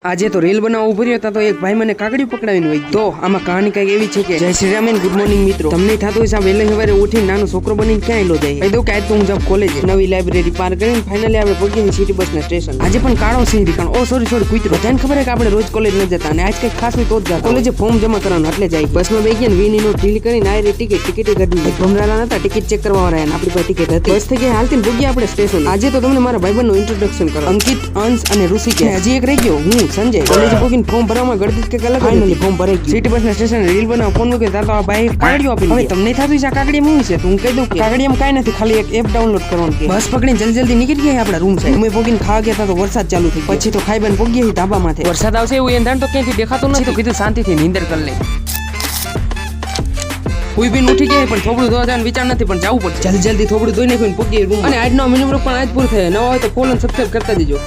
આજે તો રીલ બનાવવા ઉભરી હતા તો એક ભાઈ મને કાકડીયું પકડાવીને વહી તો આમાં કહાની કઈ એવી છે કે જય Shri Ram and good morning મિત્રો તમને થતું હોય વહેલે સવારે ઉઠીને નાનો છોકરો બનીને ક્યાં લો જાય કહી દઉં કે આજ તો હું જબ કોલેજ નવી લાઇબ્રેરી પાર કરીને ફાઇનલી આપણે પહોંચી સિટી બસના સ્ટેશન આજે પણ કાળો સિંહ કારણ ઓ સોરી કૂતરો બધાને ખબર કે આપણે રોજ કોલેજ ન જતા અને આજ કઈ ખાસ હોય તો જ જતા કોલેજે ફોર્મ જમા કરવાનું એટલે જાય બસમાં બેસી ગયા વીની નોટ ઢીલી કરીને આ ટિકિટ ગઢી ભમરાલા નતા ટિકિટ ચેક કરવા વાળા આપણી પાસે ટિકિટ હતી બસ થઈ ગયા હાલતી ભોગ્યા આપણે સ્ટેશન આજે તો તમને મારા ભાઈબંધનું ઇન્ટ્રોડક્શન કરો અંકિત અંશ અને ઋષિકેશ હજી એક રહી ગયો હું સંજય કોલેજ ફોર્મ ભરવામાં ગળદી કે અલગ ફાઇનલી ફોર્મ ભરાઈ ગયું સિટી બસના સ્ટેશન રીલ બનાવ ફોન મૂકે તાર તો આ ભાઈ કાગડીઓ આપી હવે તમને થતું છે કાગડીયા હું છે તું કહી દઉં કે કાગડીયામાં કાઈ નથી ખાલી એક એપ ડાઉનલોડ કરવાનું કે બસ પકડીને જલ્દી નીકળી ગયા આપણા રૂમ છે અમે પોગીને ખાવા ગયા તો વરસાદ ચાલુ થઈ પછી તો ખાઈ બન પોગી ધાબા માથે વરસાદ આવશે એવું એંધાણ તો ક્યાંથી દેખાતું નથી તો કીધું શાંતિથી નીંદર કરી લે કોઈ બી ઉઠી ગયા પણ થોબડું ધોવા જવાનું વિચાર નથી પણ જવું પડશે જલ્દી થોબડું ધોઈ નાખ્યું પોગી રૂમ અને આજનો મિનિમમ પણ આજ પૂરું થાય નવા હોય તો ફોલો અને સબસ્ક્રાઇબ કરતા જજો